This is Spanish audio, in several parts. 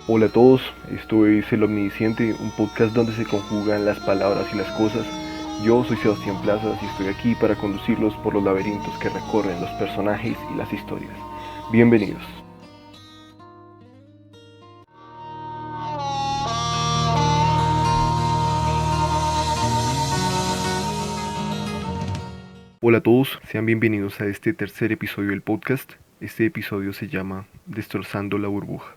Hola a todos, esto es El Omnisciente, un podcast donde se conjugan las palabras y las cosas. Yo soy Sebastián Plazas y estoy aquí para conducirlos por los laberintos que recorren los personajes y las historias. Bienvenidos. Hola a todos, sean bienvenidos a este tercer episodio del podcast. Este episodio se llama Destrozando la burbuja.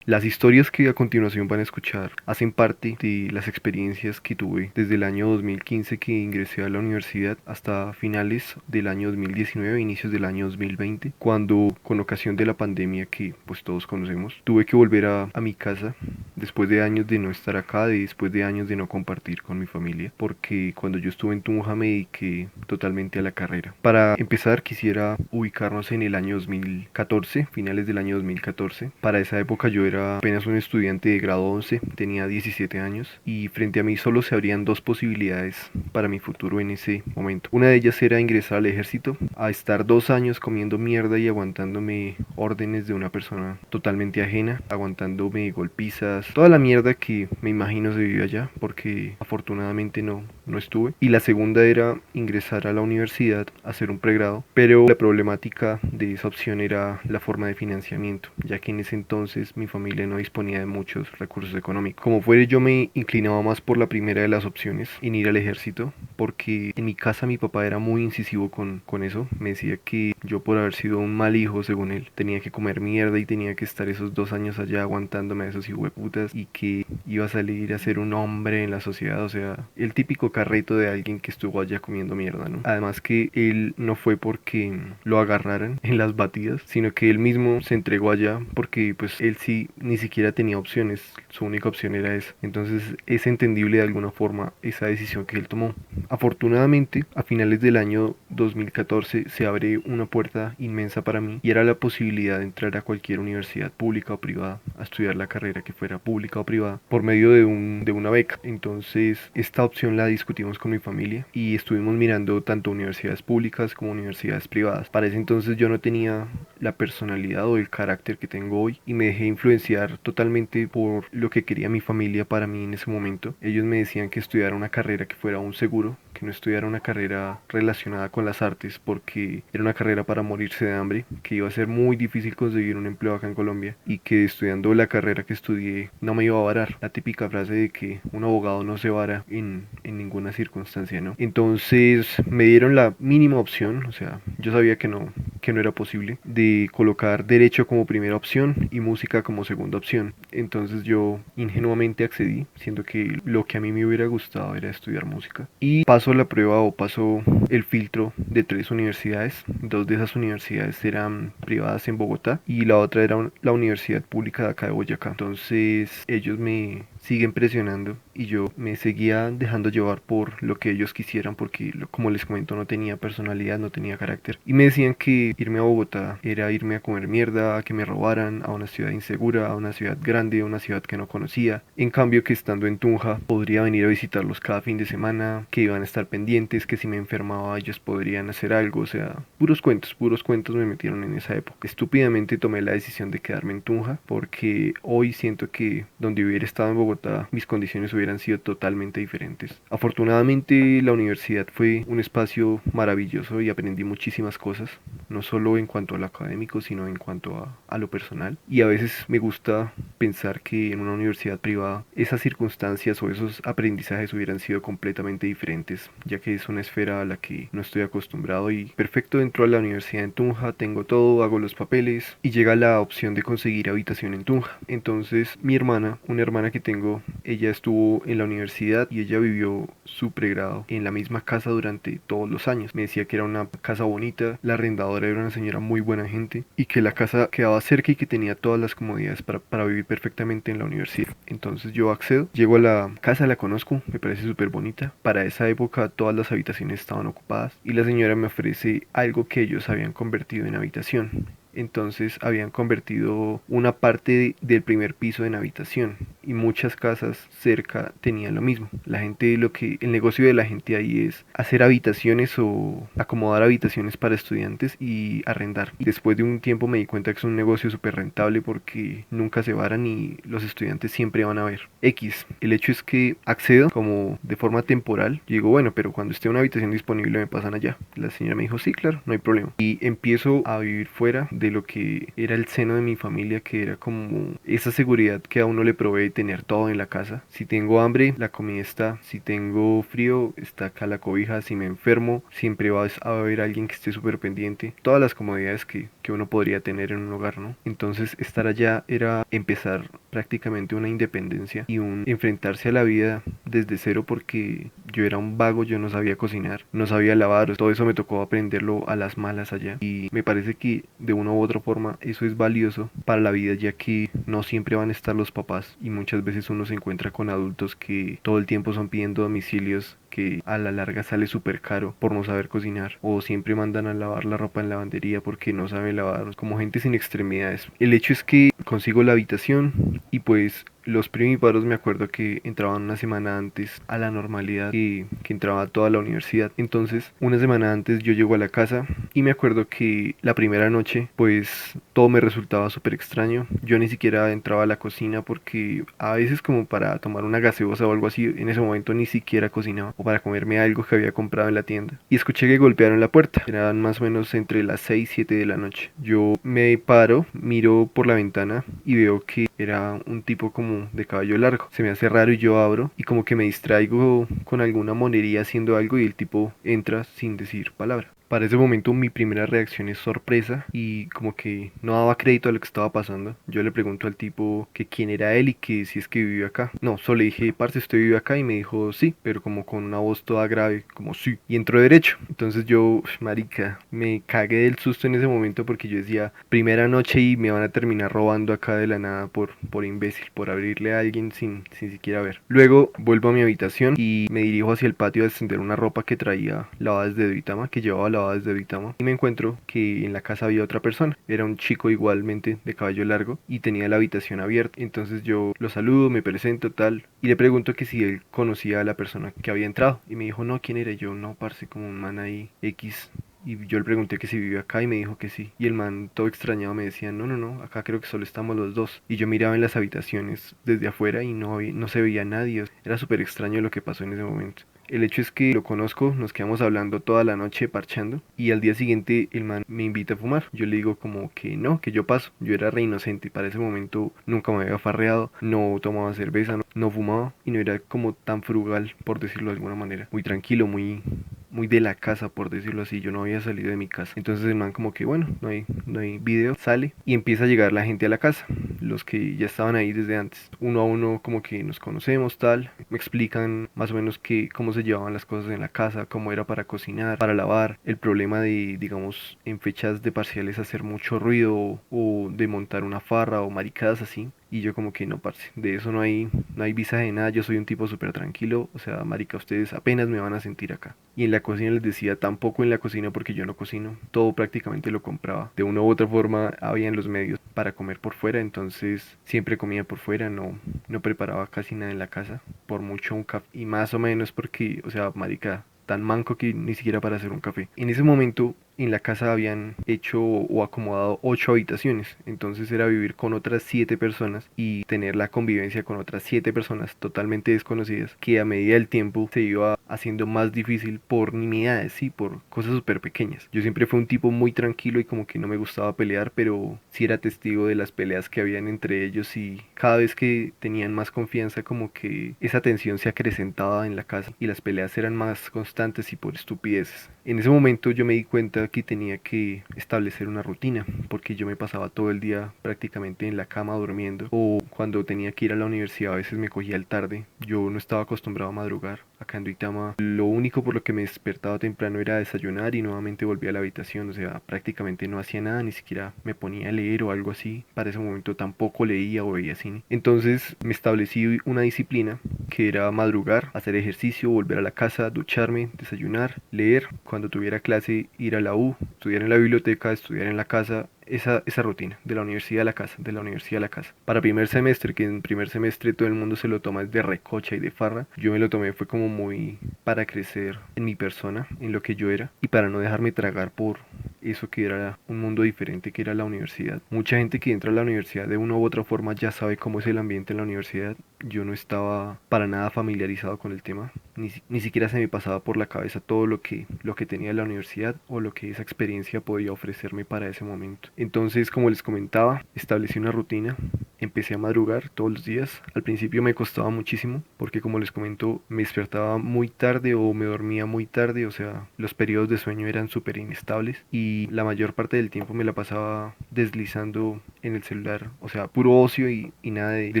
Las historias que a continuación van a escuchar hacen parte de las experiencias que tuve desde el año 2015 que ingresé a la universidad hasta finales del año 2019, inicios del año 2020, cuando con ocasión de la pandemia que pues todos conocemos, tuve que volver a mi casa después de años de no estar acá, después de años de no compartir con mi familia, porque cuando yo estuve en Tunja me dediqué totalmente a la carrera. Para empezar quisiera ubicarnos en el año 2014, finales del año 2014. Para esa época yo era apenas un estudiante de grado 11, tenía 17 años y frente a mí solo se abrían dos posibilidades para mi futuro en ese momento. Una de ellas era ingresar al ejército, a estar 2 años comiendo mierda y aguantándome órdenes de una persona totalmente ajena, aguantándome golpizas, toda la mierda que me imagino se vive allá, porque afortunadamente no estuve. Y la segunda era ingresar a la universidad, hacer un pregrado, pero la problemática de esa opción era la forma de financiamiento, ya que en ese entonces mi familia no disponía de muchos recursos económicos. Como fuere, yo me inclinaba más por la primera de las opciones, en ir al ejército, porque en mi casa mi papá era muy incisivo con eso. Me decía que yo por haber sido un mal hijo, según él, tenía que comer mierda y tenía que estar esos 2 años allá aguantándome a esos hijueputas y que iba a salir a ser un hombre en la sociedad, o sea, el típico carrito de alguien que estuvo allá comiendo mierda, ¿no? Además que él no fue porque lo agarraran en las batidas, sino que él mismo se entregó allá porque pues él sí ni siquiera tenía opciones, su única opción era esa. Entonces es entendible de alguna forma esa decisión que él tomó. Afortunadamente, a finales del año 2014 se abre una puerta inmensa para mí y era la posibilidad de entrar a cualquier universidad pública o privada a estudiar la carrera que fuera pública o privada por medio de una beca. Entonces esta opción la discutimos con mi familia y estuvimos mirando tanto universidades públicas como universidades privadas. Para ese entonces yo no tenía la personalidad o el carácter que tengo hoy y me dejé influenciar totalmente por lo que quería mi familia para mí en ese momento. Ellos me decían que estudiara una carrera que fuera un seguro, que no estudiara una carrera relacionada con las artes porque era una carrera para morirse de hambre, que iba a ser muy difícil conseguir un empleo acá en Colombia y que estudiando la carrera que estudié no me iba a varar. La típica frase de que un abogado no se vara en ninguna circunstancia, ¿no? Entonces me dieron la mínima opción, o sea, yo sabía que no era posible, de colocar derecho como primera opción y música como segunda opción. Entonces yo ingenuamente accedí, siendo que lo que a mí me hubiera gustado era estudiar música. Y paso la prueba o paso el filtro de 3 universidades. Dos de esas universidades eran privadas en Bogotá y la otra era la universidad pública de acá de Boyacá. Entonces ellos me siguen presionando y yo me seguía dejando llevar por lo que ellos quisieran porque como les comento no tenía personalidad, no tenía carácter y me decían que irme a Bogotá era irme a comer mierda, a que me robaran, a una ciudad insegura, a una ciudad grande, a una ciudad que no conocía. En cambio que estando en Tunja podría venir a visitarlos cada fin de semana, que iban a estar pendientes, que si me enfermaba ellos podrían hacer algo, o sea, puros cuentos me metieron en esa época. Estúpidamente tomé la decisión de quedarme en Tunja porque hoy siento que donde hubiera estado en Bogotá mis condiciones hubieran sido totalmente diferentes. Afortunadamente la universidad fue un espacio maravilloso y aprendí muchísimas cosas, no solo en cuanto a lo académico, sino en cuanto a lo personal. Y a veces me gusta pensar que en una universidad privada esas circunstancias o esos aprendizajes hubieran sido completamente diferentes, ya que es una esfera a la que no estoy acostumbrado y perfecto dentro de la universidad en Tunja, tengo todo, hago los papeles y llega la opción de conseguir habitación en Tunja. Entonces mi hermana, una hermana que tengo, ella estuvo en la universidad y ella vivió su pregrado en la misma casa durante todos los años. Me decía que era una casa bonita, la arrendadora era una señora muy buena gente y que la casa quedaba cerca y que tenía todas las comodidades para vivir perfectamente en la universidad. Entonces yo accedo, llego a la casa, la conozco, me parece súper bonita. Para esa época todas las habitaciones estaban ocupadas y la señora me ofrece algo que ellos habían convertido en habitación. Entonces habían convertido una parte del primer piso en habitación y muchas casas cerca tenían lo mismo. La gente, el negocio de la gente ahí es hacer habitaciones o acomodar habitaciones para estudiantes y arrendar. Y después de un tiempo me di cuenta que es un negocio súper rentable porque nunca se varan y los estudiantes siempre van a ver. X, el hecho es que accedo como de forma temporal. Y digo, bueno, pero cuando esté una habitación disponible me pasan allá. La señora me dijo, sí, claro, no hay problema. Y empiezo a vivir fuera de lo que era el seno de mi familia, que era como esa seguridad que a uno le provee tener todo en la casa. Si tengo hambre, la comida está. Si tengo frío, está acá la cobija. Si me enfermo, siempre va a haber alguien que esté súper pendiente. Todas las comodidades que uno podría tener en un hogar, ¿no? Entonces estar allá era empezar prácticamente una independencia y un enfrentarse a la vida desde cero porque yo era un vago, yo no sabía cocinar, no sabía lavar, todo eso me tocó aprenderlo a las malas allá y me parece que de una u otra forma eso es valioso para la vida ya que no siempre van a estar los papás y muchas veces uno se encuentra con adultos que todo el tiempo son pidiendo domicilios que a la larga sale súper caro por no saber cocinar o siempre mandan a lavar la ropa en lavandería porque no saben lavar, como gente sin extremidades. El hecho es que consigo la habitación y pues los primíparos me acuerdo que entraban una semana antes a la normalidad que entraba toda la universidad. Entonces, una semana antes yo llego a la casa y me acuerdo que la primera noche, pues todo me resultaba súper extraño. Yo ni siquiera entraba a la cocina porque a veces como para tomar una gaseosa o algo así, en ese momento ni siquiera cocinaba o para comerme algo que había comprado en la tienda. Y escuché que golpearon la puerta. Eran más o menos entre las 6 7 de la noche. Yo me paro, miro por la ventana y veo que era un tipo como de cabello largo. Se me hace raro y yo abro y como que me distraigo con alguna monería haciendo algo y el tipo entra sin decir palabra. Para ese momento mi primera reacción es sorpresa y como que no daba crédito a lo que estaba pasando. Yo le pregunto al tipo que quién era él y que si es que vive acá. No, solo le dije, parce, ¿usted vive acá? Y me dijo, sí, pero como con una voz toda grave, como sí. Y entró derecho. Entonces yo, marica, me cagué del susto en ese momento porque yo decía, primera noche y me van a terminar robando acá de la nada por imbécil, por abrirle a alguien sin siquiera ver. Luego vuelvo a mi habitación y me dirijo hacia el patio a extender una ropa que traía lavada desde Duitama, que llevaba lavada desde Duitama, y me encuentro que en la casa había otra persona. Era un chico igualmente de cabello largo y tenía la habitación abierta. Entonces yo lo saludo, me presento tal y le pregunto que si él conocía a la persona que había entrado y me dijo no, ¿quién era? Y yo no, parce, como un man ahí X. Y yo le pregunté que si vivía acá y me dijo que sí. Y el man todo extrañado me decía, no, no, no, acá creo que solo estamos los dos. Y yo miraba en las habitaciones desde afuera y no se veía nadie. Era súper extraño lo que pasó en ese momento. El hecho es que lo conozco, nos quedamos hablando toda la noche parchando y al día siguiente el man me invita a fumar. Yo le digo como que no, que yo paso. Yo era re inocente, para ese momento nunca me había farreado, no tomaba cerveza, no fumaba y no era como tan frugal, por decirlo de alguna manera. Muy tranquilo, muy de la casa, por decirlo así. Yo no había salido de mi casa. Entonces el man como que bueno, no hay video, sale y empieza a llegar la gente a la casa, los que ya estaban ahí desde antes. Uno a uno como que nos conocemos, tal. Me explican más o menos que cómo se llevaban las cosas en la casa, cómo era para cocinar, para lavar. El problema de, digamos, en fechas de parciales hacer mucho ruido o de montar una farra o maricadas así. Y yo como que no, parce, de eso no hay visaje de nada, yo soy un tipo súper tranquilo, o sea, marica, ustedes apenas me van a sentir acá. Y en la cocina les decía, tampoco en la cocina porque yo no cocino, todo prácticamente lo compraba. De una u otra forma, habían los medios para comer por fuera, entonces siempre comía por fuera, no preparaba casi nada en la casa, por mucho un café, y más o menos porque, o sea, marica, tan manco que ni siquiera para hacer un café. En ese momento en la casa habían hecho o acomodado 8 habitaciones, entonces era vivir con otras 7 personas y tener la convivencia con otras 7 personas totalmente desconocidas que a medida del tiempo se iba haciendo más difícil por nimiedades, sí, por cosas súper pequeñas. Yo siempre fui un tipo muy tranquilo y como que no me gustaba pelear, pero sí era testigo de las peleas que habían entre ellos y cada vez que tenían más confianza como que esa tensión se acrecentaba en la casa y las peleas eran más constantes y por estupideces. En ese momento yo me di cuenta que tenía que establecer una rutina, porque yo me pasaba todo el día prácticamente en la cama durmiendo, o cuando tenía que ir a la universidad a veces me cogía el tarde. Yo no estaba acostumbrado a madrugar. Acá en Duitama lo único por lo que me despertaba temprano era desayunar y nuevamente volvía a la habitación, o sea, prácticamente no hacía nada, ni siquiera me ponía a leer o algo así. Para ese momento tampoco leía o veía cine. Entonces me establecí una disciplina que era madrugar, hacer ejercicio, volver a la casa, ducharme, desayunar, leer, cuando tuviera clase ir a la U, estudiar en la biblioteca, estudiar en la casa, esa rutina, de la universidad a la casa, de la universidad a la casa. Para primer semestre, que en primer semestre todo el mundo se lo toma de recocha y de farra, yo me lo tomé fue como muy para crecer en mi persona, en lo que yo era, y para no dejarme tragar por eso que era un mundo diferente que era la universidad. Mucha gente que entra a la universidad de una u otra forma ya sabe cómo es el ambiente en la universidad. Yo no estaba para nada familiarizado con el tema, ni siquiera se me pasaba por la cabeza todo lo que tenía la universidad o lo que esa experiencia podía ofrecerme para ese momento. Entonces, como les comentaba, establecí una rutina, empecé a madrugar todos los días. Al principio me costaba muchísimo porque, como les comento, me despertaba muy tarde o me dormía muy tarde, o sea, los periodos de sueño eran súper inestables y la mayor parte del tiempo me la pasaba deslizando en el celular, o sea, puro ocio y nada de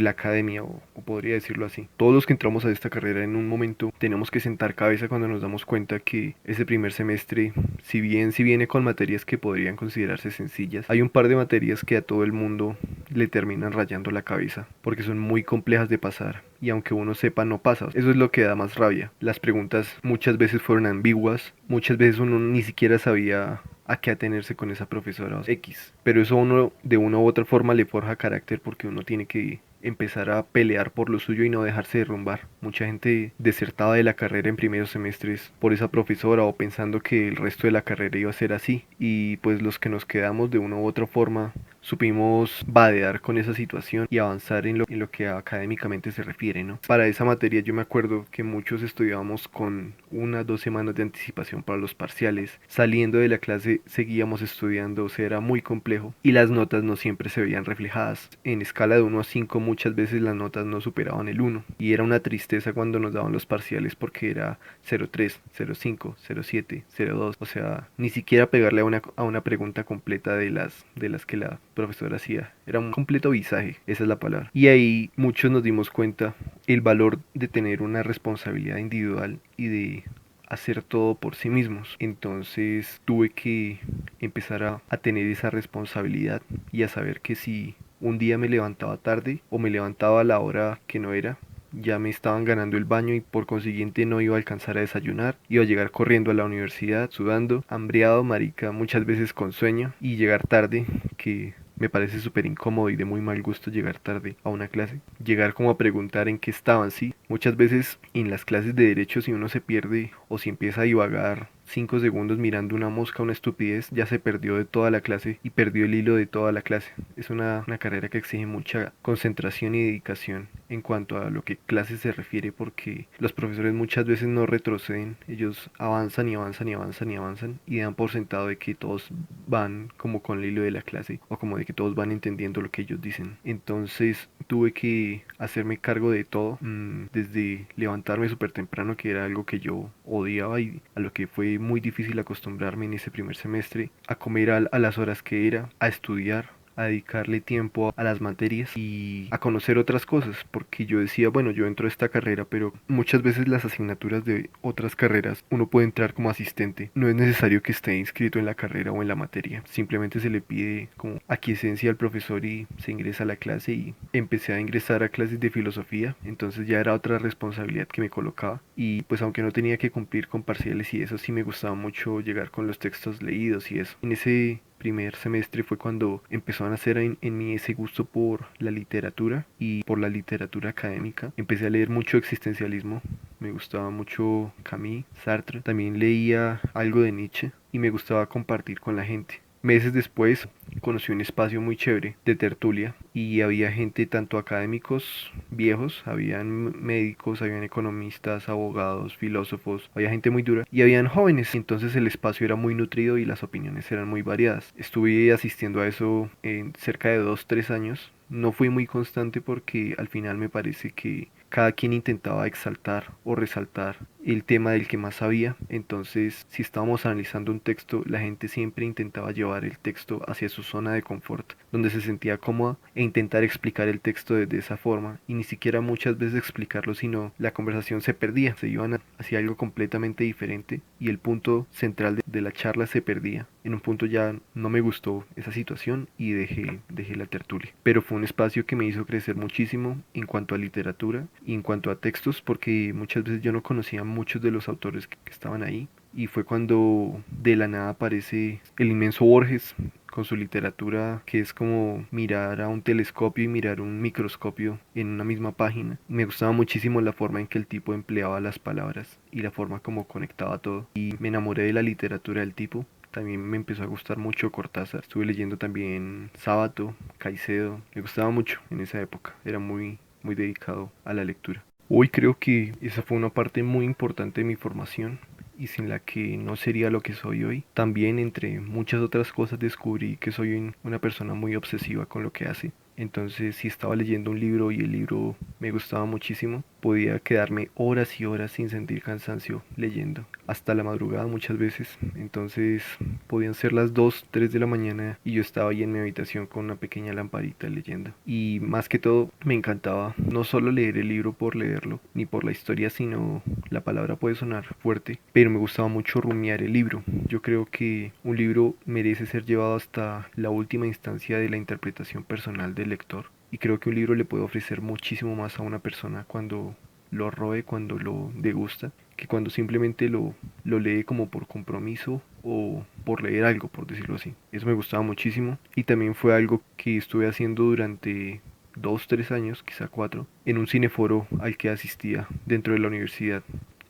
la academia, o podría decirlo así. Todos los que entramos a esta carrera en un momento tenemos que sentar cabeza cuando nos damos cuenta que ese primer semestre, si viene con materias que podrían considerarse sencillas, hay un par de materias que a todo el mundo le terminan rayando la cabeza porque son muy complejas de pasar y aunque uno sepa no pasa. Eso es lo que da más rabia. Las preguntas muchas veces fueron ambiguas, muchas veces uno ni siquiera sabía a qué atenerse con esa profesora X. Pero eso a uno de una u otra forma le forja carácter porque uno tiene que empezar a pelear por lo suyo y no dejarse derrumbar. Mucha gente desertaba de la carrera en primeros semestres por esa profesora o pensando que el resto de la carrera iba a ser así. Y pues los que nos quedamos de una u otra forma supimos vadear con esa situación y avanzar en lo que académicamente se refiere, ¿no? Para esa materia yo me acuerdo que muchos estudiábamos con 1 o 2 semanas de anticipación para los parciales. Saliendo de la clase seguíamos estudiando, o sea, era muy complejo y las notas no siempre se veían reflejadas. En escala de 1 a 5 muchas veces las notas no superaban el 1 y era una tristeza cuando nos daban los parciales porque era 0,3, 0,5, 0,7, 0,2, o sea, ni siquiera pegarle a una pregunta completa de las que la profesora hacía. Era un completo visaje, esa es la palabra. Y ahí muchos nos dimos cuenta el valor de tener una responsabilidad individual y de hacer todo por sí mismos. Entonces tuve que empezar a tener esa responsabilidad y a saber que si un día me levantaba tarde o me levantaba a la hora que no era, ya me estaban ganando el baño y por consiguiente no iba a alcanzar a desayunar. Iba a llegar corriendo a la universidad, sudando, hambriado, marica, muchas veces con sueño y llegar tarde, que me parece súper incómodo y de muy mal gusto llegar tarde a una clase. Llegar como a preguntar en qué estaban, sí. Muchas veces en las clases de derecho si uno se pierde o si empieza a divagar 5 segundos mirando una mosca, una estupidez, ya se perdió de toda la clase y perdió el hilo de toda la clase. Es una carrera que exige mucha concentración y dedicación en cuanto a lo que clases se refiere porque los profesores muchas veces no retroceden, ellos avanzan y avanzan y avanzan y avanzan y dan por sentado de que todos van como con el hilo de la clase o como de que todos van entendiendo lo que ellos dicen. Entonces tuve que hacerme cargo de todo, desde levantarme súper temprano, que era algo que yo odiaba y a lo que fue muy difícil acostumbrarme en ese primer semestre, a comer a las horas que era, a estudiar, a dedicarle tiempo a las materias y a conocer otras cosas, porque yo decía, bueno, yo entro a esta carrera, pero muchas veces las asignaturas de otras carreras uno puede entrar como asistente, no es necesario que esté inscrito en la carrera o en la materia, simplemente se le pide como aquiescencia al profesor y se ingresa a la clase y empecé a ingresar a clases de filosofía, entonces ya era otra responsabilidad que me colocaba y pues aunque no tenía que cumplir con parciales y eso sí me gustaba mucho llegar con los textos leídos y eso. En ese primer semestre fue cuando empezó a nacer en mí ese gusto por la literatura y por la literatura académica. Empecé a leer mucho existencialismo, me gustaba mucho Camus, Sartre, también leía algo de Nietzsche y me gustaba compartir con la gente. Meses después conocí un espacio muy chévere de tertulia y había gente tanto académicos viejos, habían médicos, habían economistas, abogados, filósofos, había gente muy dura y habían jóvenes, entonces el espacio era muy nutrido y las opiniones eran muy variadas. Estuve asistiendo a eso en cerca de 2, 3 años. No fui muy constante porque al final me parece que cada quien intentaba exaltar o resaltar el tema del que más sabía. Entonces, si estábamos analizando un texto, la gente siempre intentaba llevar el texto hacia su zona de confort, donde se sentía cómoda e intentar explicar el texto de esa forma. Y ni siquiera muchas veces explicarlo, sino la conversación se perdía, se iban hacia algo completamente diferente y el punto central de la charla se perdía. En un punto ya no me gustó esa situación y dejé la tertulia. Pero fue un espacio que me hizo crecer muchísimo en cuanto a literatura y en cuanto a textos, porque muchas veces yo no conocía muchos de los autores que estaban ahí y fue cuando de la nada aparece el inmenso Borges con su literatura, que es como mirar a un telescopio y mirar un microscopio en una misma página. Me gustaba muchísimo la forma en que el tipo empleaba las palabras y la forma como conectaba todo, y me enamoré de la literatura del tipo. También me empezó a gustar mucho Cortázar. Estuve leyendo también Sábato, Caicedo. Me gustaba mucho en esa época. Era muy dedicado a la lectura. Hoy creo que esa fue una parte muy importante de mi formación y sin la que no sería lo que soy hoy. También entre muchas otras cosas descubrí que soy una persona muy obsesiva con lo que hace. Entonces, si estaba leyendo un libro y el libro me gustaba muchísimo, podía quedarme horas y horas sin sentir cansancio leyendo, hasta la madrugada muchas veces. Entonces, podían ser las 2 3 de la mañana y yo estaba ahí en mi habitación con una pequeña lamparita leyendo. Y más que todo, me encantaba no solo leer el libro por leerlo, ni por la historia, sino la palabra puede sonar fuerte, pero me gustaba mucho rumiar el libro. Yo creo que un libro merece ser llevado hasta la última instancia de la interpretación personal del lector. Y creo que un libro le puede ofrecer muchísimo más a una persona cuando lo roe, cuando lo degusta, que cuando simplemente lo lee como por compromiso o por leer algo, por decirlo así. Eso me gustaba muchísimo y también fue algo que estuve haciendo durante 2, 3 años, quizá 4, en un cineforo al que asistía dentro de la universidad.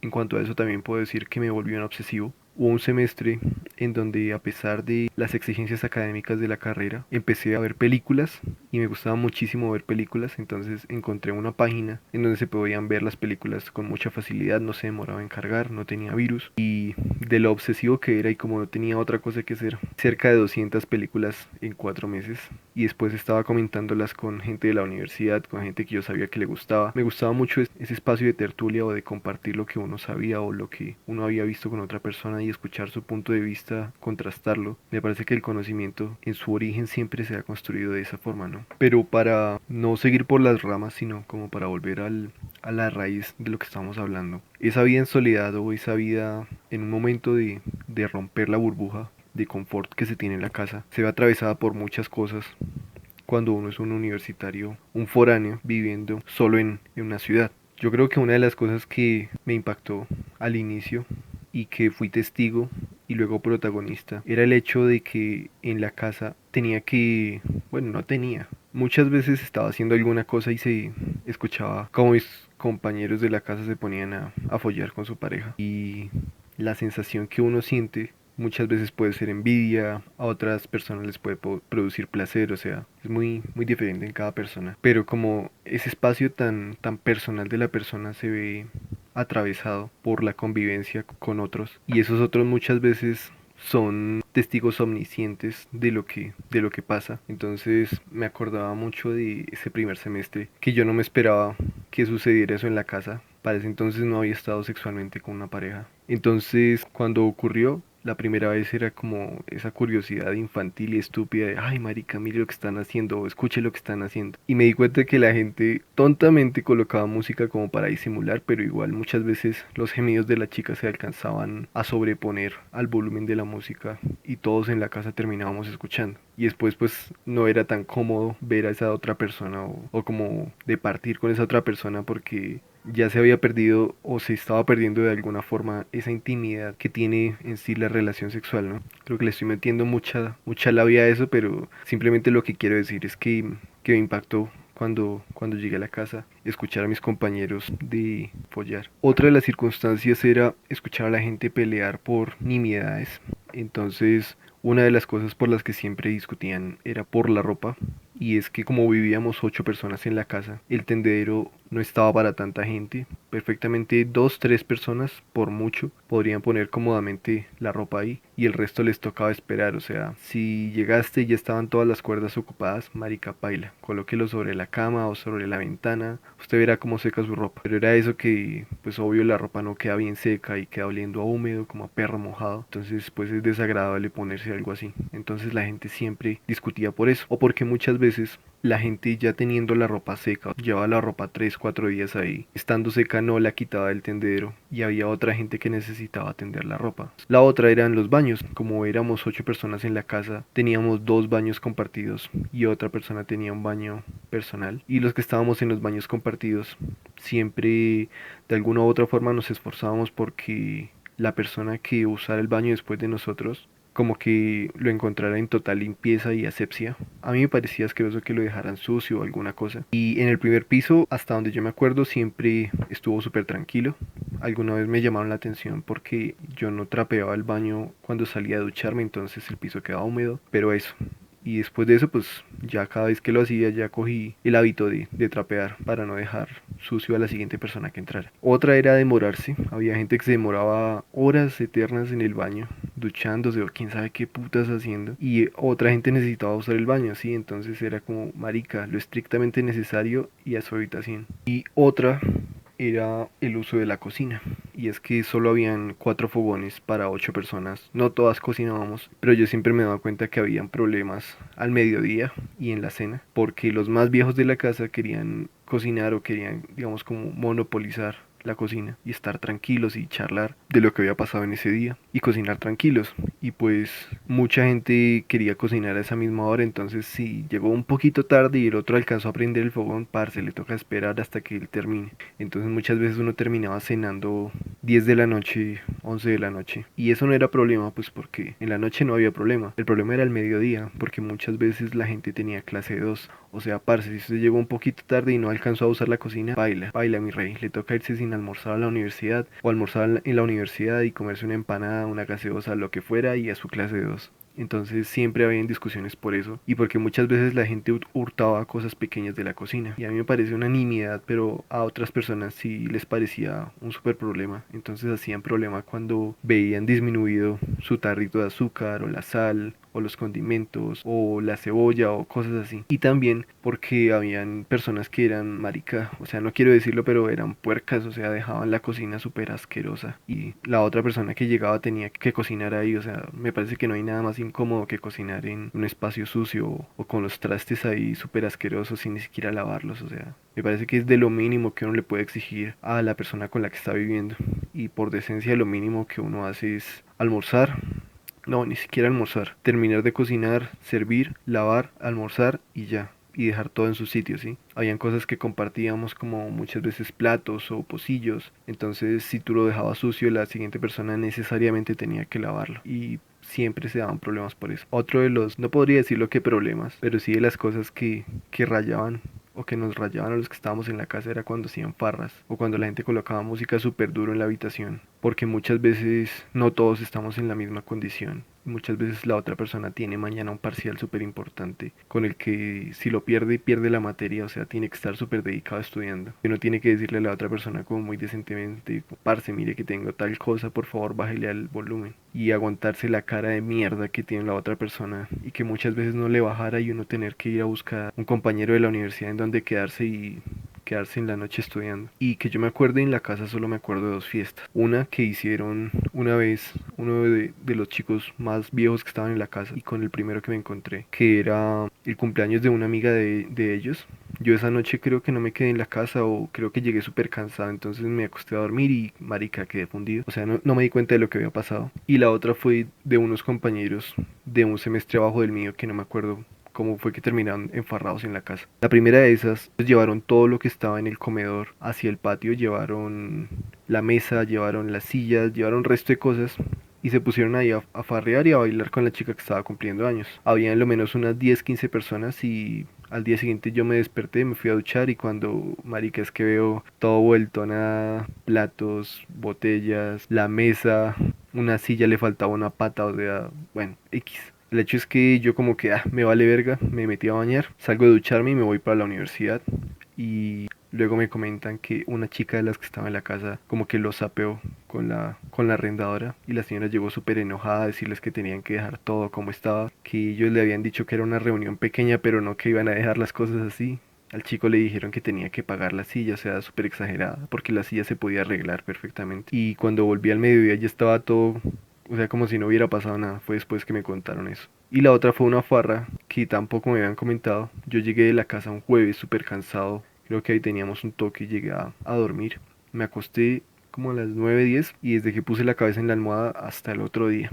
En cuanto a eso también puedo decir que me volví un obsesivo. Hubo un semestre en donde, a pesar de las exigencias académicas de la carrera, empecé a ver películas y me gustaba muchísimo ver películas. Entonces encontré una página en donde se podían ver las películas con mucha facilidad, no se demoraba en cargar, no tenía virus, y de lo obsesivo que era y como no tenía otra cosa que hacer, cerca de 200 películas en 4 meses, y después estaba comentándolas con gente de la universidad, con gente que yo sabía que le gustaba. Me gustaba mucho ese espacio de tertulia o de compartir lo que uno sabía o lo que uno había visto con otra persona y escuchar su punto de vista, contrastarlo. Me parece que el conocimiento en su origen siempre se ha construido de esa forma, ¿no? Pero para no seguir por las ramas, sino como para volver a la raíz de lo que estamos hablando. Esa vida en soledad o esa vida en un momento de romper la burbuja de confort que se tiene en la casa, se ve atravesada por muchas cosas cuando uno es un universitario, un foráneo viviendo solo en una ciudad. Yo creo que una de las cosas que me impactó al inicio y que fui testigo y luego protagonista era el hecho de que en la casa tenía que, bueno, no tenía. Muchas veces estaba haciendo alguna cosa y se escuchaba como mis compañeros de la casa se ponían a follar con su pareja. Y la sensación que uno siente muchas veces puede ser envidia, a otras personas les puede producir placer, o sea, es muy diferente en cada persona. Pero como ese espacio tan personal de la persona se ve atravesado por la convivencia con otros, y esos otros muchas veces son testigos omniscientes de lo que pasa. Entonces me acordaba mucho de ese primer semestre, que yo no me esperaba que sucediera eso en la casa. Para ese entonces no había estado sexualmente con una pareja. Entonces, cuando ocurrió, la primera vez era como esa curiosidad infantil y estúpida de, ay, marica, mire lo que están haciendo, o escuche lo que están haciendo. Y me di cuenta que la gente tontamente colocaba música como para disimular, pero igual muchas veces los gemidos de la chica se alcanzaban a sobreponer al volumen de la música y todos en la casa terminábamos escuchando. Y después pues no era tan cómodo ver a esa otra persona o como de partir con esa otra persona porque ya se había perdido o se estaba perdiendo de alguna forma esa intimidad que tiene en sí la relación sexual, ¿no? Creo que le estoy metiendo mucha labia a eso, pero simplemente lo que quiero decir es que me impactó cuando llegué a la casa, escuchar a mis compañeros de follar. Otra de las circunstancias era escuchar a la gente pelear por nimiedades. Entonces, una de las cosas por las que siempre discutían era por la ropa. Y es que como vivíamos 8 personas en la casa, el tendedero no estaba para tanta gente. Perfectamente 2, 3 personas, por mucho, podrían poner cómodamente la ropa ahí y el resto les tocaba esperar. O sea, si llegaste y ya estaban todas las cuerdas ocupadas, marica paila, colóquelo sobre la cama o sobre la ventana, usted verá cómo seca su ropa. Pero era eso que, pues obvio, la ropa no queda bien seca y queda oliendo a húmedo, como a perro mojado. Entonces, pues es desagradable ponerse algo así. Entonces la gente siempre discutía por eso. O porque muchas veces la gente ya teniendo la ropa seca, llevaba la ropa 3, 4 días ahí, estando seca no la quitaba del tendedero y había otra gente que necesitaba tender la ropa. La otra eran los baños, como éramos 8 personas en la casa, teníamos 2 baños compartidos y otra persona tenía un baño personal y los que estábamos en los baños compartidos siempre de alguna u otra forma nos esforzábamos porque la persona que usara el baño después de nosotros como que lo encontrara en total limpieza y asepsia. A mí me parecía asqueroso que lo dejaran sucio o alguna cosa. Y en el primer piso, hasta donde yo me acuerdo, siempre estuvo súper tranquilo. Alguna vez me llamaron la atención porque yo no trapeaba el baño cuando salía a ducharme, entonces el piso quedaba húmedo. Pero eso, y después de eso, pues ya cada vez que lo hacía, ya cogí el hábito de trapear para no dejar sucio a la siguiente persona que entrara. Otra era demorarse. Había gente que se demoraba horas eternas en el baño, duchándose o quién sabe qué putas haciendo. Y otra gente necesitaba usar el baño, ¿sí? Entonces era como, marica, lo estrictamente necesario y a su habitación. Y otra era el uso de la cocina. Y es que solo habían 4 fogones para 8 personas. No todas cocinábamos, pero yo siempre me daba cuenta que habían problemas al mediodía y en la cena, porque los más viejos de la casa querían cocinar o querían, digamos, como monopolizar la cocina y estar tranquilos y charlar de lo que había pasado en ese día y cocinar tranquilos. Y pues mucha gente quería cocinar a esa misma hora, entonces si llegó un poquito tarde y el otro alcanzó a prender el fogón, parce, le toca esperar hasta que él termine. Entonces muchas veces uno terminaba cenando 10 de la noche, 11 de la noche. Y eso no era problema, pues porque en la noche no había problema. El problema era el mediodía, porque muchas veces la gente tenía clase 2. O sea, parce, si usted llegó un poquito tarde y no alcanzó a usar la cocina, baila, baila mi rey. Le toca irse sin almorzar a la universidad o almorzar en la universidad y comerse una empanada, una gaseosa, lo que fuera y a su clase 2. Entonces siempre habían discusiones por eso y porque muchas veces la gente hurtaba cosas pequeñas de la cocina. Y a mí me parece una nimiedad, pero a otras personas sí les parecía un súper problema. Entonces hacían problema cuando veían disminuido su tarrito de azúcar o la sal o los condimentos o la cebolla o cosas así. Y también porque habían personas que eran marica, o sea, no quiero decirlo, pero eran puercas, o sea, dejaban la cocina súper asquerosa y la otra persona que llegaba tenía que cocinar ahí, o sea, me parece que no hay nada más incómodo que cocinar en un espacio sucio o con los trastes ahí súper asquerosos sin ni siquiera lavarlos, o sea, me parece que es de lo mínimo que uno le puede exigir a la persona con la que está viviendo y por decencia lo mínimo que uno hace es almorzar. No, ni siquiera almorzar. Terminar de cocinar, servir, lavar, almorzar y ya. Y dejar todo en su sitio, ¿sí? Habían cosas que compartíamos como muchas veces platos o pocillos. Entonces, si tú lo dejabas sucio, la siguiente persona necesariamente tenía que lavarlo. Y siempre se daban problemas por eso. Otro de los, no podría decirlo que problemas, pero sí de las cosas que rayaban o que nos rayaban a los que estábamos en la casa era cuando hacían farras o cuando la gente colocaba música súper duro en la habitación, porque muchas veces no todos estamos en la misma condición. Muchas veces la otra persona tiene mañana un parcial súper importante con el que si lo pierde, pierde la materia, o sea, tiene que estar súper dedicado estudiando. Uno tiene que decirle a la otra persona como muy decentemente, parce, mire que tengo tal cosa, por favor bájele al volumen. Y aguantarse la cara de mierda que tiene la otra persona y que muchas veces no le bajara y uno tener que ir a buscar un compañero de la universidad en donde quedarse y quedarse en la noche estudiando. Y que yo me acuerde, en la casa solo me acuerdo de 2 fiestas. Una que hicieron una vez uno de los chicos más viejos que estaban en la casa y con el primero que me encontré, que era el cumpleaños de una amiga de ellos. Yo esa noche creo que no me quedé en la casa o creo que llegué súper cansado, entonces me acosté a dormir y marica quedé fundido. O sea, no me di cuenta de lo que había pasado. Y la otra fue de unos compañeros de un semestre abajo del mío que no me acuerdo cómo fue que terminaron enfarrados en la casa. La primera de esas, pues, llevaron todo lo que estaba en el comedor hacia el patio, llevaron la mesa, llevaron las sillas, llevaron resto de cosas y se pusieron ahí a farrear y a bailar con la chica que estaba cumpliendo años. Habían lo menos unas 10 15 personas y al día siguiente yo me desperté, me fui a duchar y cuando, marica, es que veo todo vuelto a nada, platos, botellas, la mesa, una silla le faltaba una pata, o sea, bueno, X. El hecho es que yo como que, me vale verga, me metí a bañar, salgo de ducharme y me voy para la universidad. Y luego me comentan que una chica de las que estaba en la casa como que lo sapeó con la arrendadora y la señora llegó súper enojada a decirles que tenían que dejar todo como estaba, que ellos le habían dicho que era una reunión pequeña pero no que iban a dejar las cosas así. Al chico le dijeron que tenía que pagar la silla, o sea, súper exagerada, porque la silla se podía arreglar perfectamente. Y cuando volví al mediodía ya estaba todo, o sea, como si no hubiera pasado nada. Fue después que me contaron eso. Y la otra fue una farra que tampoco me habían comentado. Yo llegué de la casa un jueves súper cansado. Creo que ahí teníamos un toque y llegué a dormir. Me acosté como a las 9:10 y desde que puse la cabeza en la almohada hasta el otro día.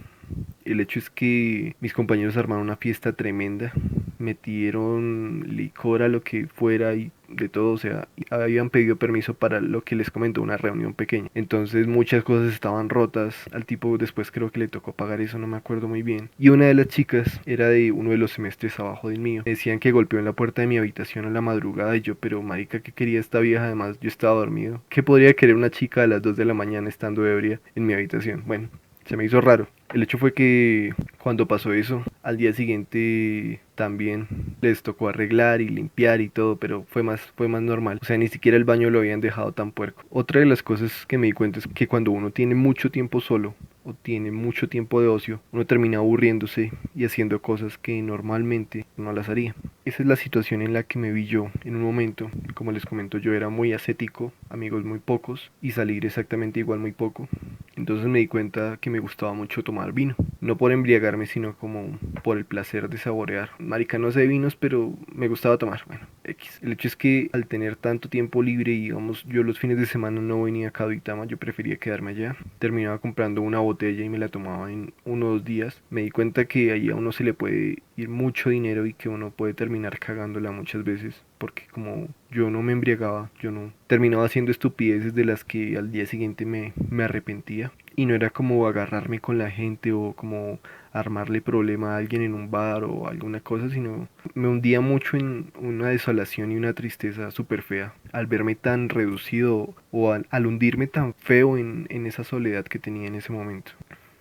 El hecho es que mis compañeros armaron una fiesta tremenda, metieron licor a lo que fuera y de todo, o sea, habían pedido permiso para lo que les comento, una reunión pequeña. Entonces muchas cosas estaban rotas, al tipo después creo que le tocó pagar eso, no me acuerdo muy bien. Y una de las chicas era de uno de los semestres abajo del mío. Me decían que golpeó en la puerta de mi habitación a la madrugada y yo, pero marica, ¿qué quería esta vieja? Además, yo estaba dormido. ¿Qué podría querer una chica a las 2 de la mañana estando ebria en mi habitación? Bueno, se me hizo raro. El hecho fue que cuando pasó eso, al día siguiente también les tocó arreglar y limpiar y todo, pero fue más normal. O sea, ni siquiera el baño lo habían dejado tan puerco. Otra de las cosas que me di cuenta es que cuando uno tiene mucho tiempo solo o tiene mucho tiempo de ocio, uno termina aburriéndose y haciendo cosas que normalmente no las haría. Esa es la situación en la que me vi yo en un momento. Como les comento, yo era muy ascético, amigos muy pocos y salir exactamente igual muy poco. Entonces me di cuenta que me gustaba mucho tomar vino. No por embriagarme, sino como por el placer de saborear. Marica, no sé de vinos, pero me gustaba tomar. Bueno, X. El hecho es que al tener tanto tiempo libre y digamos, yo los fines de semana no venía acá a Duitama, yo prefería quedarme allá. Terminaba comprando una botella y me la tomaba en 1 o 2 días. Me di cuenta que ahí a uno se le puede ir mucho dinero y que uno puede terminar cagándola muchas veces. Porque como yo no me embriagaba, yo no terminaba haciendo estupideces de las que al día siguiente me arrepentía. Y no era como agarrarme con la gente o como armarle problema a alguien en un bar o alguna cosa, sino me hundía mucho en una desolación y una tristeza súper fea al verme tan reducido o al hundirme tan feo en esa soledad que tenía en ese momento.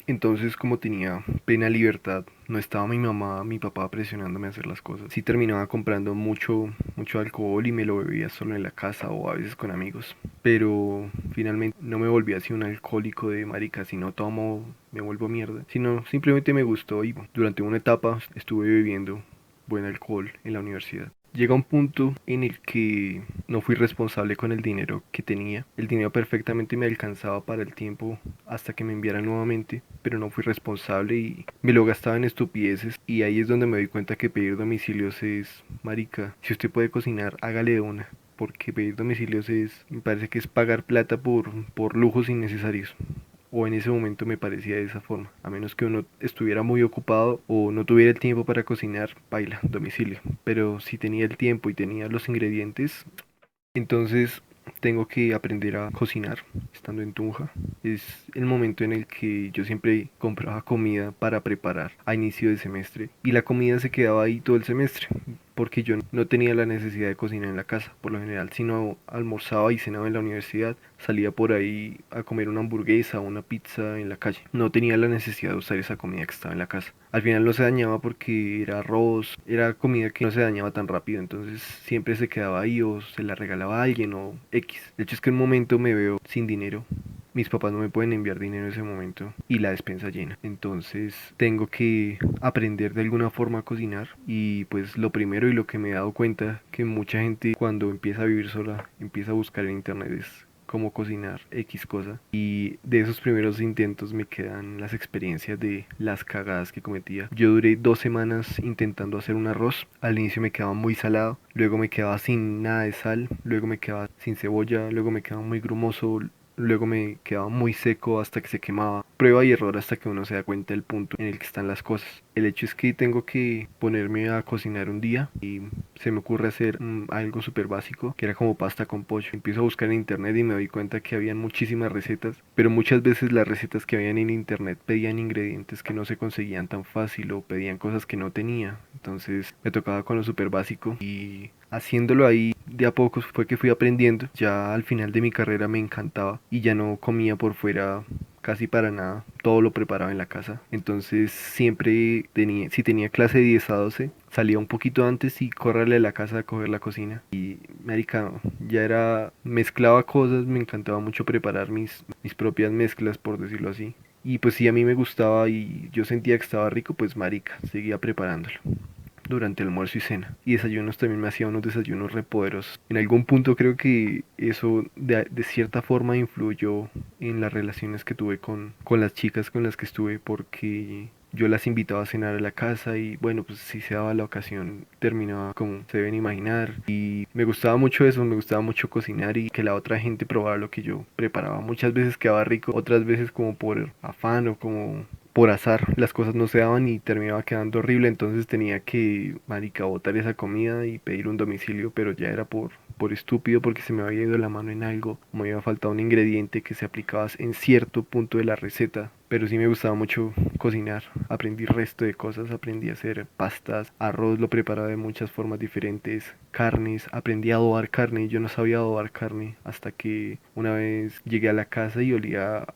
Entonces, como tenía plena libertad, no estaba mi mamá, mi papá presionándome a hacer las cosas. Sí terminaba comprando mucho alcohol y me lo bebía solo en la casa o a veces con amigos. Pero finalmente no me volví así un alcohólico de marica, si no tomo me vuelvo mierda. Sino simplemente me gustó y durante una etapa estuve bebiendo buen alcohol en la universidad. Llega un punto en el que no fui responsable con el dinero que tenía. El dinero perfectamente me alcanzaba para el tiempo hasta que me enviaran nuevamente, pero no fui responsable y me lo gastaba en estupideces. Y ahí es donde me doy cuenta que pedir domicilios es, marica, si usted puede cocinar, hágale de una. Porque pedir domicilios me parece que es pagar plata por lujos innecesarios o en ese momento me parecía de esa forma, a menos que uno estuviera muy ocupado o no tuviera el tiempo para cocinar, baila, domicilio, pero si tenía el tiempo y tenía los ingredientes, entonces tengo que aprender a cocinar estando en Tunja. Es el momento en el que yo siempre compraba comida para preparar a inicio de semestre y la comida se quedaba ahí todo el semestre porque yo no tenía la necesidad de cocinar en la casa, por lo general, sino almorzaba y cenaba en la universidad, salía por ahí a comer una hamburguesa o una pizza en la calle. No tenía la necesidad de usar esa comida que estaba en la casa. Al final no se dañaba porque era arroz, era comida que no se dañaba tan rápido, entonces siempre se quedaba ahí o se la regalaba a alguien o X. De hecho es que en un momento me veo sin dinero, mis papás no me pueden enviar dinero en ese momento y la despensa llena. Entonces tengo que aprender de alguna forma a cocinar y pues lo primero y lo que me he dado cuenta que mucha gente cuando empieza a vivir sola empieza a buscar en internet es cómo cocinar X cosa y de esos primeros intentos me quedan las experiencias de las cagadas que cometía. Yo duré 2 semanas intentando hacer un arroz, al inicio me quedaba muy salado, luego me quedaba sin nada de sal, luego me quedaba sin cebolla, luego me quedaba muy grumoso, luego me quedaba muy seco hasta que se quemaba. Prueba y error hasta que uno se da cuenta del punto en el que están las cosas. El hecho es que tengo que ponerme a cocinar un día y se me ocurre hacer algo súper básico, que era como pasta con pollo. Empiezo a buscar en internet y me doy cuenta que habían muchísimas recetas, pero muchas veces las recetas que habían en internet pedían ingredientes que no se conseguían tan fácil o pedían cosas que no tenía. Entonces me tocaba con lo súper básico y haciéndolo ahí de a poco fue que fui aprendiendo. Ya al final de mi carrera me encantaba y ya no comía por fuera casi para nada, todo lo preparaba en la casa. Entonces siempre tenía, si tenía clase de 10 a 12, salía un poquito antes y correrle a la casa a coger la cocina. Y marica, ya era, mezclaba cosas, me encantaba mucho preparar mis propias mezclas, por decirlo así. Y pues si a mí me gustaba y yo sentía que estaba rico, pues marica, seguía preparándolo durante el almuerzo y cena. Y desayunos también me hacía unos desayunos repoderosos. En algún punto creo que eso de cierta forma influyó en las relaciones que tuve con las chicas con las que estuve porque yo las invitaba a cenar a la casa y bueno, pues si se daba la ocasión terminaba como se deben imaginar y me gustaba mucho eso, me gustaba mucho cocinar y que la otra gente probara lo que yo preparaba. Muchas veces quedaba rico, otras veces como por afán o como por azar las cosas no se daban y terminaba quedando horrible, entonces tenía que, marica, botar esa comida y pedir un domicilio, pero ya era por estúpido porque se me había ido la mano en algo, o me había faltado un ingrediente que se aplicaba en cierto punto de la receta. Pero sí me gustaba mucho cocinar. Aprendí resto de cosas, aprendí a hacer pastas, arroz lo preparaba de muchas formas diferentes, carnes, aprendí a adobar carne. Yo no sabía adobar carne hasta que una vez llegué a la casa y olía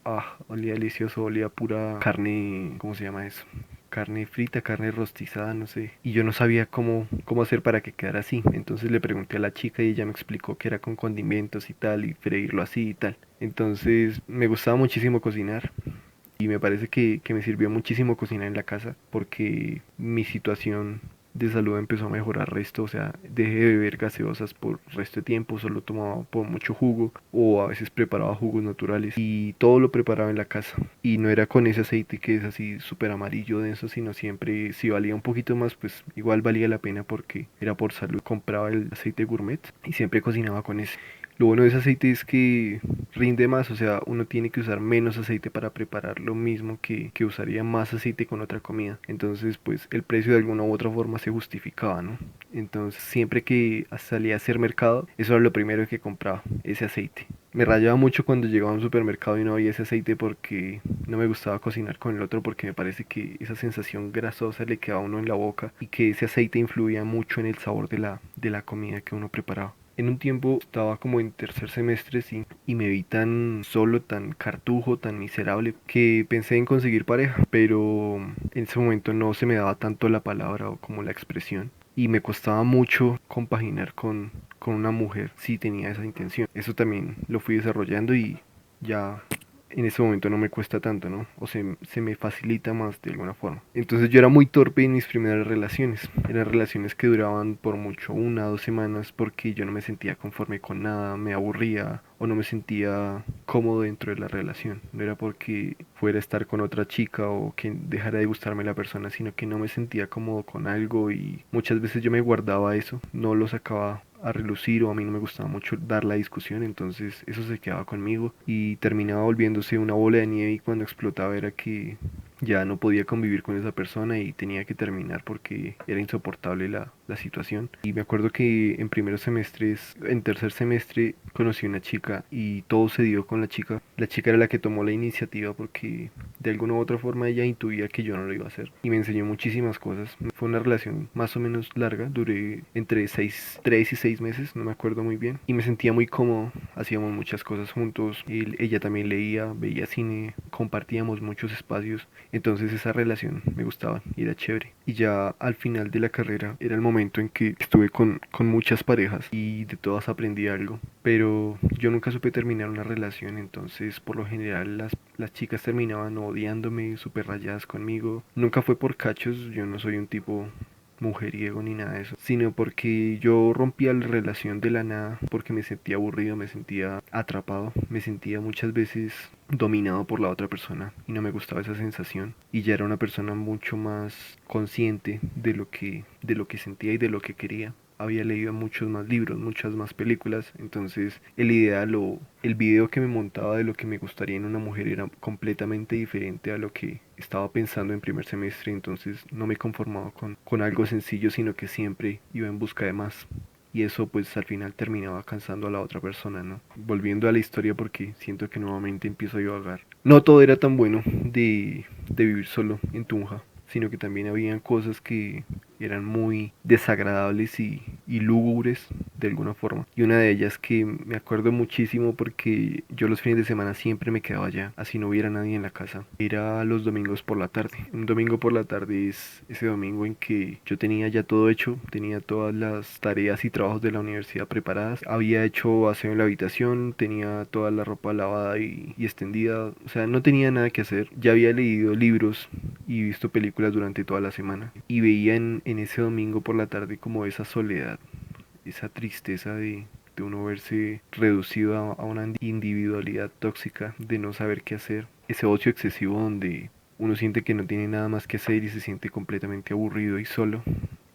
delicioso, olía pura carne, ¿cómo se llama eso? Carne frita, carne rostizada, no sé. Y yo no sabía cómo hacer para que quedara así. Entonces le pregunté a la chica y ella me explicó que era con condimentos y tal, y freírlo así y tal. Entonces me gustaba muchísimo cocinar. Y me parece que me sirvió muchísimo cocinar en la casa porque mi situación de salud empezó a mejorar resto, o sea, dejé de beber gaseosas por resto de tiempo, solo tomaba por mucho jugo o a veces preparaba jugos naturales y todo lo preparaba en la casa y no era con ese aceite que es así súper amarillo denso, sino siempre si valía un poquito más pues igual valía la pena porque era por salud, compraba el aceite gourmet y siempre cocinaba con ese. Lo bueno de ese aceite es que rinde más, o sea, uno tiene que usar menos aceite para preparar lo mismo que usaría más aceite con otra comida. Entonces, pues el precio de alguna u otra forma se justificaba, ¿no? Entonces, siempre que salía a hacer mercado, eso era lo primero que compraba, ese aceite. Me rayaba mucho cuando llegaba a un supermercado y no había ese aceite porque no me gustaba cocinar con el otro porque me parece que esa sensación grasosa le quedaba a uno en la boca y que ese aceite influía mucho en el sabor de la comida que uno preparaba. En un tiempo estaba como en tercer semestre, sí, y me vi tan solo, tan cartujo, tan miserable, que pensé en conseguir pareja, pero en ese momento no se me daba tanto la palabra o como la expresión. Y me costaba mucho compaginar con una mujer si tenía esa intención. Eso también lo fui desarrollando y ya en ese momento no me cuesta tanto, ¿no? O se me facilita más de alguna forma. Entonces yo era muy torpe en mis primeras relaciones. Eran relaciones que duraban por mucho 1 o 2 semanas porque yo no me sentía conforme con nada, me aburría o no me sentía cómodo dentro de la relación. No era porque fuera a estar con otra chica o que dejara de gustarme la persona, sino que no me sentía cómodo con algo y muchas veces yo me guardaba eso, no lo sacaba a relucir o a mí no me gustaba mucho dar la discusión, entonces eso se quedaba conmigo y terminaba volviéndose una bola de nieve y cuando explotaba era que ya no podía convivir con esa persona y tenía que terminar porque era insoportable la situación. Y me acuerdo que en primeros semestres, en tercer semestre conocí a una chica y todo se dio con la chica. La chica era la que tomó la iniciativa porque de alguna u otra forma ella intuía que yo no lo iba a hacer y me enseñó muchísimas cosas. Fue una relación más o menos larga, duré entre 3 y 6 meses, no me acuerdo muy bien, y me sentía muy cómodo, hacíamos muchas cosas juntos, ella también leía, veía cine, compartíamos muchos espacios, entonces esa relación me gustaba y era chévere. Y ya al final de la carrera era el momento en que estuve con muchas parejas y de todas aprendí algo, pero yo nunca supe terminar una relación, entonces por lo general las chicas terminaban odiándome, súper rayadas conmigo. Nunca fue por cachos, yo no soy un tipo mujeriego ni nada de eso, sino porque yo rompía la relación de la nada, porque me sentía aburrido, me sentía atrapado, me sentía muchas veces dominado por la otra persona y no me gustaba esa sensación y ya era una persona mucho más consciente de lo que sentía y de lo que quería. Había leído muchos más libros, muchas más películas, entonces el ideal o el video que me montaba de lo que me gustaría en una mujer era completamente diferente a lo que estaba pensando en primer semestre, entonces no me conformaba con algo sencillo, sino que siempre iba en busca de más. Y eso pues al final terminaba cansando a la otra persona, ¿no? Volviendo a la historia porque siento que nuevamente empiezo a divagar. No todo era tan bueno de vivir solo en Tunja, sino que también habían cosas que eran muy desagradables y lúgubres de alguna forma. Y una de ellas que me acuerdo muchísimo porque yo los fines de semana siempre me quedaba allá, así no hubiera nadie en la casa. Era los domingos por la tarde. Un domingo por la tarde es ese domingo en que yo tenía ya todo hecho, tenía todas las tareas y trabajos de la universidad preparadas. Había hecho aseo en la habitación, tenía toda la ropa lavada y extendida, o sea, no tenía nada que hacer. Ya había leído libros y visto películas durante toda la semana y veía en ese domingo por la tarde como esa soledad, esa tristeza de uno verse reducido a una individualidad tóxica, de no saber qué hacer, ese ocio excesivo donde uno siente que no tiene nada más que hacer y se siente completamente aburrido y solo,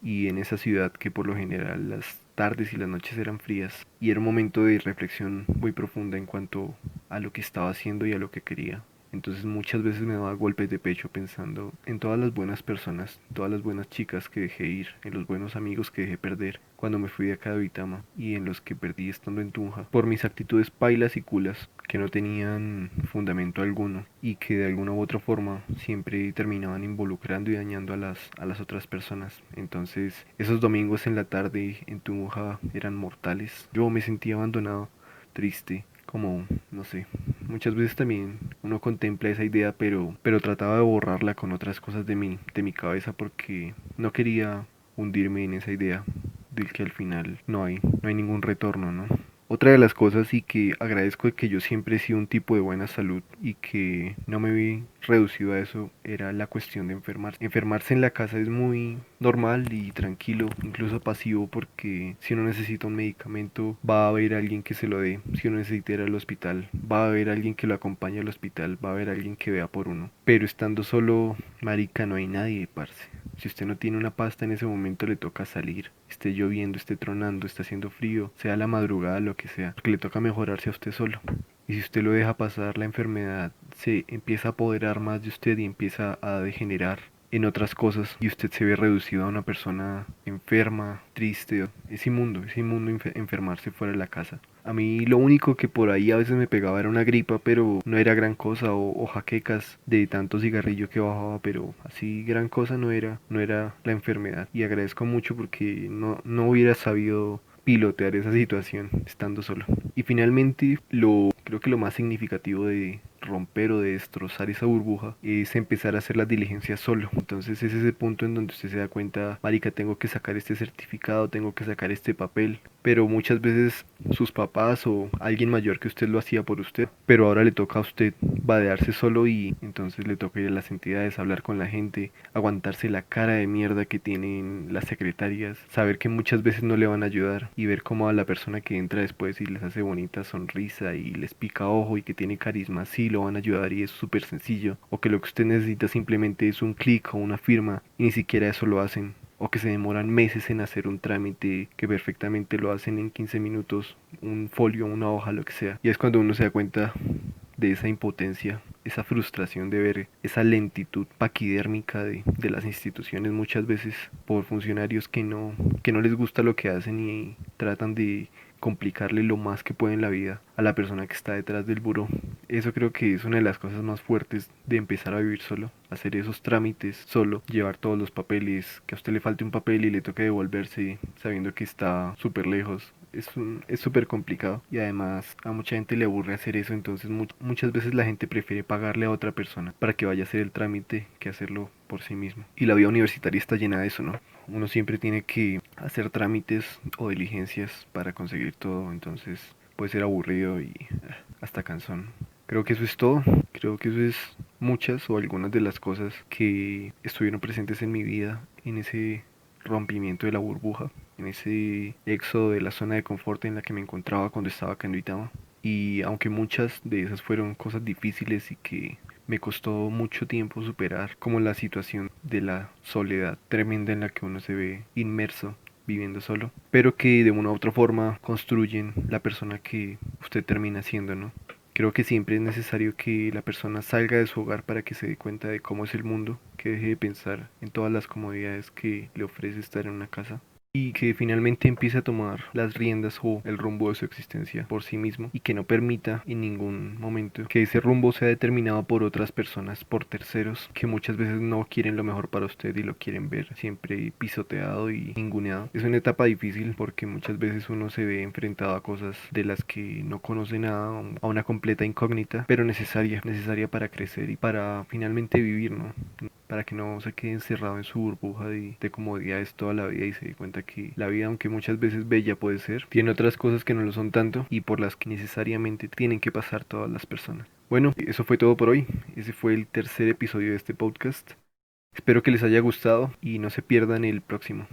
y en esa ciudad que por lo general las tardes y las noches eran frías, y era un momento de reflexión muy profunda en cuanto a lo que estaba haciendo y a lo que quería. Entonces muchas veces me daba golpes de pecho pensando en todas las buenas personas, todas las buenas chicas que dejé ir, en los buenos amigos que dejé perder cuando me fui de acá de Vitama y en los que perdí estando en Tunja por mis actitudes pailas y culas que no tenían fundamento alguno y que de alguna u otra forma siempre terminaban involucrando y dañando a las otras personas. Entonces esos domingos en la tarde en Tunja eran mortales. Yo me sentía abandonado, triste, como, no sé, muchas veces también uno contempla esa idea, pero trataba de borrarla con otras cosas de mi cabeza porque no quería hundirme en esa idea del que al final no hay ningún retorno, ¿no? Otra de las cosas y que agradezco de que yo siempre he sido un tipo de buena salud y que no me vi reducido a eso era la cuestión de enfermarse. Enfermarse en la casa es muy normal y tranquilo, incluso pasivo, porque si uno necesita un medicamento va a haber alguien que se lo dé, si uno necesita ir al hospital va a haber alguien que lo acompañe al hospital, va a haber alguien que vea por uno. Pero estando solo, marica, no hay nadie, parce. Si usted no tiene una pasta en ese momento le toca salir, esté lloviendo, esté tronando, esté haciendo frío, sea la madrugada, lo que sea, porque le toca mejorarse a usted solo. Y si usted lo deja pasar, la enfermedad se empieza a apoderar más de usted y empieza a degenerar en otras cosas y usted se ve reducido a una persona enferma, triste. Es inmundo enfermarse fuera de la casa. A mí lo único que por ahí a veces me pegaba era una gripa, pero no era gran cosa, o jaquecas de tanto cigarrillo que bajaba, pero así gran cosa no era la enfermedad. Y agradezco mucho porque no hubiera sabido pilotear esa situación estando solo. Y finalmente, creo que lo más significativo de romper o de destrozar esa burbuja es empezar a hacer las diligencias solo. Entonces es ese punto en donde usted se da cuenta, marica, tengo que sacar este certificado, tengo que sacar este papel, pero muchas veces sus papás o alguien mayor que usted lo hacía por usted, pero ahora le toca a usted vadearse solo y entonces le toca ir a las entidades, hablar con la gente, aguantarse la cara de mierda que tienen las secretarias, saber que muchas veces no le van a ayudar y ver cómo a la persona que entra después y les hace bonita sonrisa y les pica ojo y que tiene carisma, sí lo van a ayudar y es súper sencillo, o que lo que usted necesita simplemente es un clic o una firma y ni siquiera eso lo hacen, o que se demoran meses en hacer un trámite que perfectamente lo hacen en 15 minutos, un folio, una hoja, lo que sea. Y es cuando uno se da cuenta de esa impotencia, esa frustración de ver esa lentitud paquidérmica de las instituciones muchas veces por funcionarios que no les gusta lo que hacen y tratan de complicarle lo más que pueden la vida a la persona que está detrás del buró. Eso creo que es una de las cosas más fuertes de empezar a vivir solo, hacer esos trámites solo, llevar todos los papeles, que a usted le falte un papel y le toque devolverse sabiendo que está súper lejos. Es súper complicado y además a mucha gente le aburre hacer eso, entonces muchas veces la gente prefiere pagarle a otra persona para que vaya a hacer el trámite que hacerlo por sí mismo. Y la vida universitaria está llena de eso, ¿no? Uno siempre tiene que hacer trámites o diligencias para conseguir todo, entonces puede ser aburrido y hasta cansón. Creo que eso es todo, creo que eso es muchas o algunas de las cosas que estuvieron presentes en mi vida en ese rompimiento de la burbuja, en ese éxodo de la zona de confort en la que me encontraba cuando estaba acá en Duitama. Y aunque muchas de esas fueron cosas difíciles y que me costó mucho tiempo superar, como la situación de la soledad tremenda en la que uno se ve inmerso viviendo solo, pero que de una u otra forma construyen la persona que usted termina siendo, ¿no? Creo que siempre es necesario que la persona salga de su hogar para que se dé cuenta de cómo es el mundo, que deje de pensar en todas las comodidades que le ofrece estar en una casa y que finalmente empiece a tomar las riendas o el rumbo de su existencia por sí mismo y que no permita en ningún momento que ese rumbo sea determinado por otras personas, por terceros que muchas veces no quieren lo mejor para usted y lo quieren ver siempre pisoteado y ninguneado. Es una etapa difícil porque muchas veces uno se ve enfrentado a cosas de las que no conoce nada, a una completa incógnita, pero necesaria para crecer y para finalmente vivir, ¿no? Para que no se quede encerrado en su burbuja de comodidades toda la vida y se dé cuenta que la vida, aunque muchas veces bella puede ser, tiene otras cosas que no lo son tanto y por las que necesariamente tienen que pasar todas las personas. Bueno, eso fue todo por hoy. Ese fue el tercer episodio de este podcast. Espero que les haya gustado y no se pierdan el próximo.